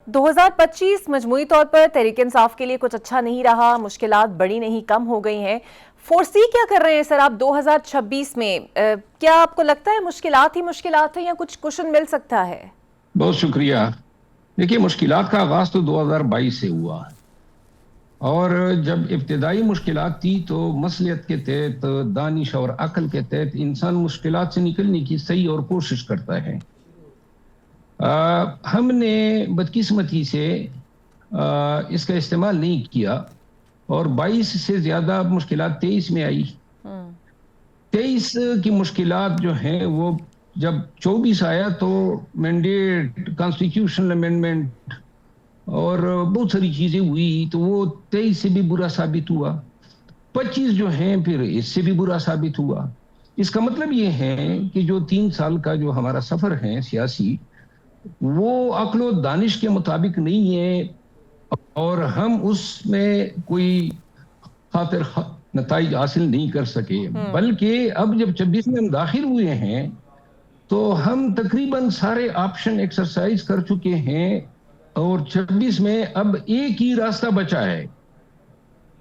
2025 مجموعی طور پر تحریک انصاف کے لیے کچھ اچھا نہیں رہا، مشکلات بڑی نہیں کم ہو گئی ہیں۔ فورسی کیا کر رہے ہیں سر آپ 2026 میں؟ کیا آپ کو لگتا ہے مشکلات ہی مشکلات ہیں یا کچھ کشن مل سکتا ہے؟ بہت شکریہ۔ دیکھیے، مشکلات کا آغاز تو 2022 سے ہوا، اور جب ابتدائی مشکلات تھی تو مصلحت کے تحت، دانش اور عقل کے تحت انسان مشکلات سے نکلنے کی صحیح اور کوشش کرتا ہے۔ ہم نے بدقسمتی سے اس کا استعمال نہیں کیا، اور 22 سے زیادہ مشکلات 23 میں آئی۔ 23 کی مشکلات جو ہیں وہ جب 24 آیا تو مینڈیٹ، کانسٹیٹیوشنل امینڈمنٹ اور بہت ساری چیزیں ہوئی، تو وہ 23 سے بھی برا ثابت ہوا۔ 25 جو ہیں پھر اس سے بھی برا ثابت ہوا۔ اس کا مطلب یہ ہے کہ جو 3 سال کا جو ہمارا سفر ہے سیاسی، وہ عقل و دانش کے مطابق نہیں ہے، اور ہم اس میں کوئی خاطر نتائج حاصل نہیں کر سکے۔ بلکہ اب جب 26 میں ہم داخل ہوئے ہیں تو ہم تقریباً سارے آپشن ایکسرسائز کر چکے ہیں، اور 26 میں اب ایک ہی راستہ بچا ہے،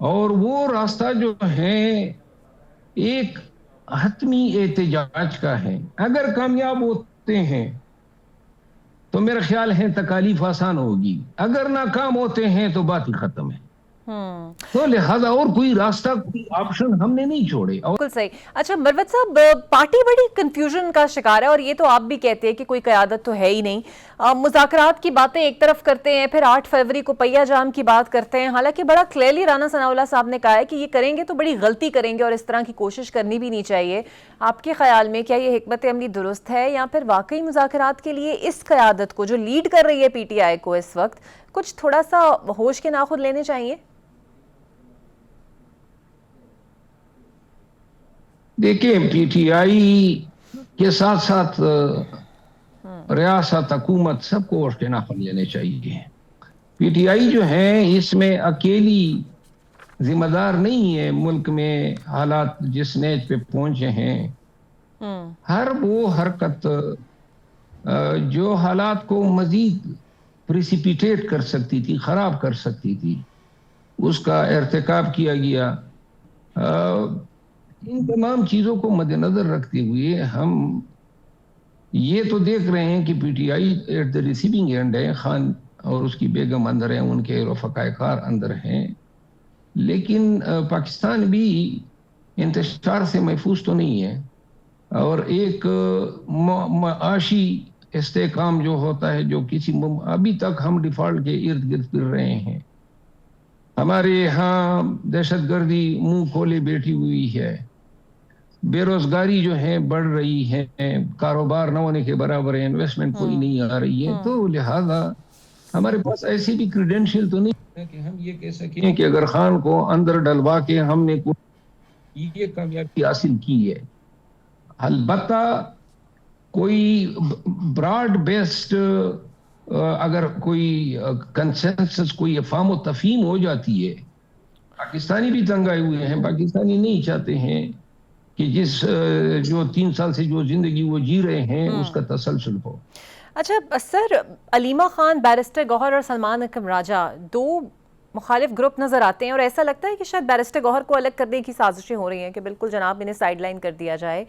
اور وہ راستہ جو ہے ایک حتمی احتجاج کا ہے۔ اگر کامیاب ہوتے ہیں تو میرا خیال ہے تکالیف آسان ہوگی، اگر ناکام ہوتے ہیں تو بات ہی ختم ہے۔ تو لہذا اور کوئی راستہ، کوئی آپشن ہم نے نہیں چھوڑے۔ بالکل صحیح۔ اچھا مروت صاحب، پارٹی بڑی کنفیوژن کا شکار ہے، اور یہ تو آپ بھی کہتے ہیں کہ کوئی قیادت تو ہے ہی نہیں۔ مذاکرات کی باتیں ایک طرف کرتے ہیں، پھر 8 فروری کو پہیہ جام کی بات کرتے ہیں، حالانکہ بڑا کلیئرلی رانا ثناء اللہ صاحب نے کہا ہے کہ یہ کریں گے تو بڑی غلطی کریں گے، اور اس طرح کی کوشش کرنی بھی نہیں چاہیے۔ آپ کے خیال میں کیا یہ حکمت عملی درست ہے، یا پھر واقعی مذاکرات کے لیے اس قیادت کو جو لیڈ کر رہی ہے پی ٹی آئی کو اس وقت، کچھ تھوڑا سا ہوش کے ناخن لینے چاہیے؟ دیکھیں، پی ٹی آئی کے ساتھ ساتھ ریاست، حکومت، سب کو ہوش کے ناخن لینے چاہیے۔ پی ٹی آئی جو ہے اس میں اکیلی ذمہ دار نہیں ہے۔ ملک میں حالات جس نیج پہ پہنچے ہیں، ہر وہ حرکت جو حالات کو مزید پریسیپیٹیٹ کر سکتی تھی، خراب کر سکتی تھی، اس کا ارتکاب کیا گیا۔ ان تمام چیزوں کو مد نظر رکھتے ہوئے ہم یہ تو دیکھ رہے ہیں کہ PTI at the receiving end ہے، خان اور اس کی بیگم اندر ہیں، ان کے رفقائے کار اندر ہیں، لیکن پاکستان بھی انتشار سے محفوظ تو نہیں ہے، اور ایک معاشی استحکام جو ہوتا ہے، جو ابھی تک ہم ڈیفالٹ کے ارد گرد پھر رہے ہیں۔ ہمارے یہاں دہشت گردی منہ کھولے بیٹھی ہوئی ہے، بے روزگاری جو ہے بڑھ رہی ہے، کاروبار نہ ہونے کے برابر ہے، انویسٹمنٹ کوئی نہیں آ رہی ہے۔ تو لہذا ہمارے پاس ایسی بھی کریڈینشیل تو نہیں ہے کہ ہم یہ کہہ سکیں کہ اگر خان کو اندر ڈلوا کے ہم نے یہ کامیابی حاصل کی ہے۔ البتہ کوئی براڈ بیسڈ اگر کوئی کنسنسس، کوئی افہام و تفہیم ہو جاتی ہے، پاکستانی بھی تنگ آئے ہوئے ہیں۔ پاکستانی نہیں چاہتے ہیں کہ جو 3 سال سے جو زندگی وہ جی رہے ہیں اس کا تسلسل ہو۔ اچھا سر، علیمہ خان، بیرسٹر گوہر اور سلمان اکرم راجہ، 2 مخالف گروپ نظر آتے ہیں، اور ایسا لگتا ہے کہ شاید بیرسٹر گوہر کو الگ کرنے کی سازشیں ہو رہی ہیں کہ بالکل جناب انہیں سائیڈ لائن کر دیا جائے۔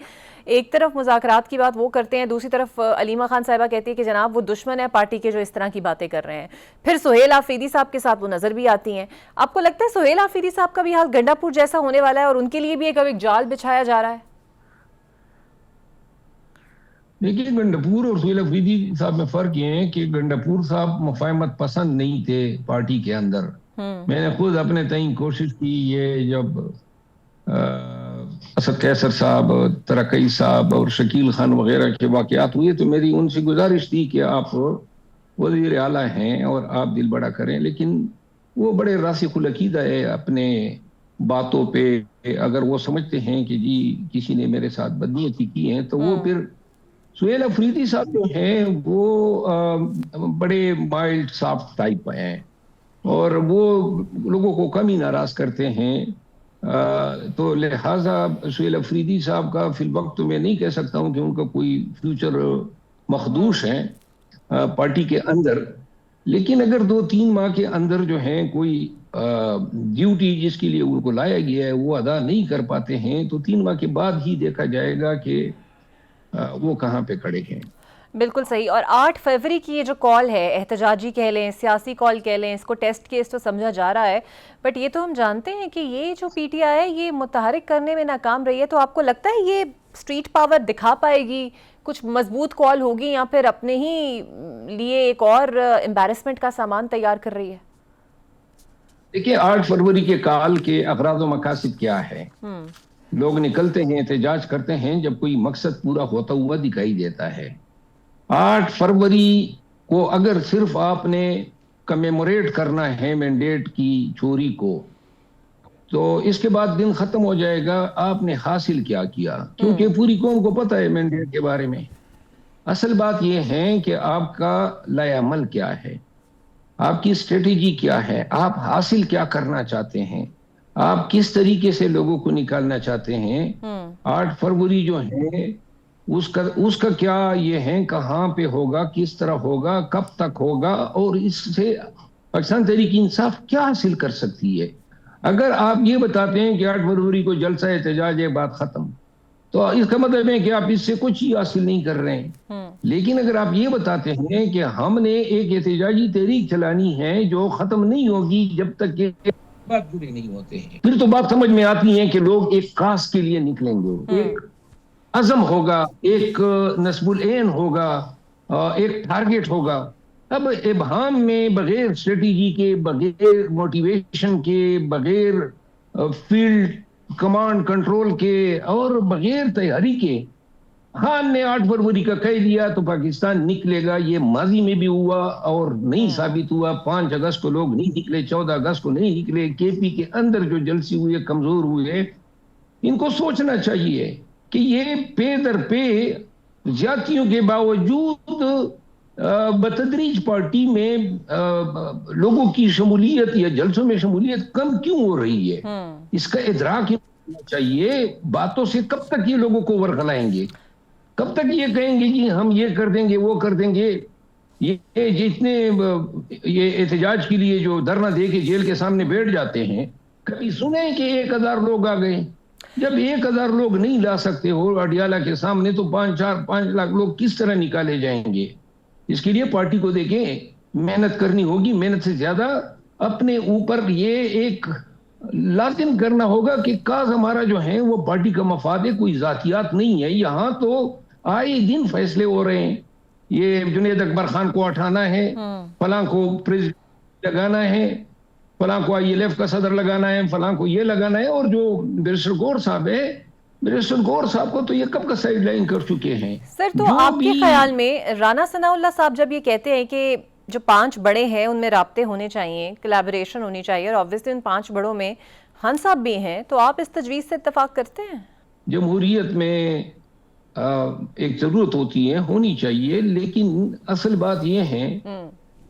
ایک طرف مذاکرات کی بات وہ کرتے ہیں، دوسری طرف علیمہ خان صاحبہ کہتی ہے کہ جناب وہ دشمن ہے پارٹی کے جو اس طرح کی باتیں کر رہے ہیں۔ پھر سہیل آفریدی صاحب کے ساتھ وہ نظر بھی آتی ہیں۔ آپ کو لگتا ہے سہیل آفریدی صاحب کا بھی حال گنڈا پور جیسا ہونے والا ہے، اور ان کے لیے بھی ایک جال بچھایا جا رہا ہے؟ دیکھیے، گنڈاپور اور سہیل آفریدی صاحب میں فرق یہ ہے کہ گنڈاپور صاحب مفاہمت پسند نہیں تھے پارٹی کے اندر۔ میں نے خود اپنے تئیں کوشش کی، یہ جب اسد قیصر صاحب، ترقی صاحب اور شکیل خان وغیرہ کے واقعات ہوئے تو میری ان سے گزارش تھی کہ آپ وزیر اعلیٰ ہیں اور آپ دل بڑا کریں، لیکن وہ بڑے راسخ العقیدہ ہے اپنے باتوں پہ۔ اگر وہ سمجھتے ہیں کہ جی کسی نے میرے ساتھ بدنیتی کی ہے تو وہ پھر سہیل آفریدی صاحب جو ہیں وہ بڑے مائلڈ سافٹ ٹائپ ہیں، اور وہ لوگوں کو کم ہی ناراض کرتے ہیں۔ تو لہٰذا سہیل آفریدی صاحب کا فی الوقت تو میں نہیں کہہ سکتا ہوں کہ ان کا کوئی فیوچر مخدوش ہے پارٹی کے اندر، لیکن اگر 2-3 ماہ کے اندر جو ہے کوئی ڈیوٹی جس کے لیے ان کو لایا گیا ہے وہ ادا نہیں کر پاتے ہیں تو 3 ماہ کے بعد ہی دیکھا جائے گا کہ وہ کہاں پہ کھڑے ہیں. بالکل صحیح. اور 8 فروری کی یہ جو کال ہے، احتجاجی کہہ لیں، سیاسی کال کہہ لیں، اس کو ٹیسٹ کیس تو سمجھا جا رہا ہے، بٹ یہ تو ہم جانتے ہیں کہ یہ جو پی ٹی آئی ہے یہ متحرک کرنے میں ناکام رہی ہے. تو آپ کو لگتا ہے یہ اسٹریٹ پاور دکھا پائے گی، کچھ مضبوط کال ہوگی، یا پھر اپنے ہی لیے ایک اور امبیرسمنٹ کا سامان تیار کر رہی ہے؟ دیکھیے 8 فروری کے کال کے اغراض و مقاصد کیا ہے؟ لوگ نکلتے ہیں، احتجاج کرتے ہیں جب کوئی مقصد پورا ہوتا ہوا دکھائی دیتا ہے. 8 فروری کو اگر صرف آپ نے کمیموریٹ کرنا ہے مینڈیٹ کی چوری کو تو اس کے بعد دن ختم ہو جائے گا. آپ نے حاصل کیا کیا؟ کیونکہ پوری قوم کو پتہ ہے مینڈیٹ کے بارے میں. اصل بات یہ ہے کہ آپ کا لائے عمل کیا ہے، آپ کی اسٹریٹجی کیا ہے، آپ حاصل کیا کرنا چاہتے ہیں، آپ کس طریقے سے لوگوں کو نکالنا چاہتے ہیں. 8 فروری جو ہے اس کا کیا یہ ہے، کہاں پہ ہوگا، کس طرح ہوگا، کب تک ہوگا، اور اس سے پاکستان تحریک انصاف کیا حاصل کر سکتی ہے. اگر آپ یہ بتاتے ہیں کہ 8 فروری کو جلسہ احتجاج ہے بات ختم، تو اس کا مطلب ہے کہ آپ اس سے کچھ ہی حاصل نہیں کر رہے ہیں. لیکن اگر آپ یہ بتاتے ہیں کہ ہم نے ایک احتجاجی تحریک چلانی ہے جو ختم نہیں ہوگی جب تک کہ بات پورے نہیں ہوتے ہیں، پھر تو بات سمجھ میں آتی ہے کہ لوگ ایک کاز کے لیے نکلیں گے. ایک عزم ہوگا، ایک نصب العین ہوگا، ایک ٹارگٹ ہوگا. اب ابہام میں بغیر اسٹریٹجی کے، بغیر موٹیویشن کے، بغیر فیلڈ کمانڈ کنٹرول کے اور بغیر تیاری کے خان نے 8 فروری کا کہہ دیا تو پاکستان نکلے گا. یہ ماضی میں بھی ہوا اور نہیں ثابت ہوا. 5 اگست کو لوگ نہیں نکلے، 14 اگست کو نہیں نکلے. کے پی کے اندر جو جلسے ہوئے کمزور ہوئے. ان کو سوچنا چاہیے کہ یہ پے در پے زیادتیوں کے باوجود بتدریج پارٹی میں لوگوں کی شمولیت یا جلسوں میں شمولیت کم کیوں ہو رہی ہے. اس کا ادراک ہونا چاہیے. باتوں سے کب تک یہ لوگوں کو ورغلائیں گے، کب تک یہ کہیں گے کہ ہم یہ کر دیں گے وہ کر دیں گے. یہ جتنے یہ احتجاج کے لیے جو دھرنا دے کے جیل کے سامنے بیٹھ جاتے ہیں، کبھی سنیں کہ 1000 لوگ آ گئے. جب 1000 لوگ نہیں لا سکتے ہو اڈیالہ کے سامنے تو 5 لاکھ لوگ کس طرح نکالے جائیں گے. اس کے لیے پارٹی کو دیکھیں محنت کرنی ہوگی. محنت سے زیادہ اپنے اوپر یہ ایک لازم کرنا ہوگا کہ کاز ہمارا جو ہے وہ پارٹی کا مفاد ہے، کوئی ذاتیات نہیں ہے. یہاں تو آئے دن فیصلے ہو رہے ہیں. یہ جنید اکبر خان کو اٹھانا ہے، فلاں کو پریزیڈنٹ لگانا ہے، فلاں کو آئی ایل ایف کا صدر لگانا ہے، فلاں کو یہ لگانا ہے. اور جو بیرسٹر گور صاحب ہے، بیرسٹر گور صاحب کو تو یہ کب کا سائیڈ لائن کر چکے ہیں. سر تو آپ کے خیال میں رانا ثناء اللہ صاحب جب یہ کہتے ہیں کہ جو 5 بڑے ہیں ان میں رابطے ہونے چاہیے، کلیبوریشن ہونی چاہیے، اور آبویسلی ان 5 بڑوں میں ہن صاحب بھی ہیں، تو آپ اس تجویز سے اتفاق کرتے ہیں؟ جمہوریت میں ایک ضرورت ہوتی ہے، ہونی چاہیے، لیکن اصل بات یہ ہے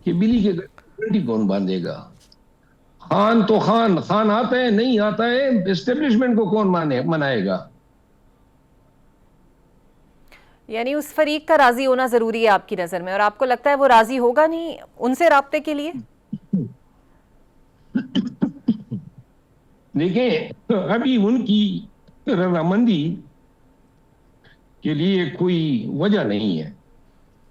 کہ بلی کے گھنٹی کون باندھے گا. خان تو خان آتا ہے نہیں آتا ہے، اسٹیبلشمنٹ کو کون منائے گا. یعنی اس فریق کا راضی ہونا ضروری ہے آپ کی نظر میں، اور آپ کو لگتا ہے وہ راضی ہوگا نہیں ان سے رابطے کے لیے؟ دیکھیں ابھی ان کی رضامندی کے لیے کوئی وجہ نہیں ہے.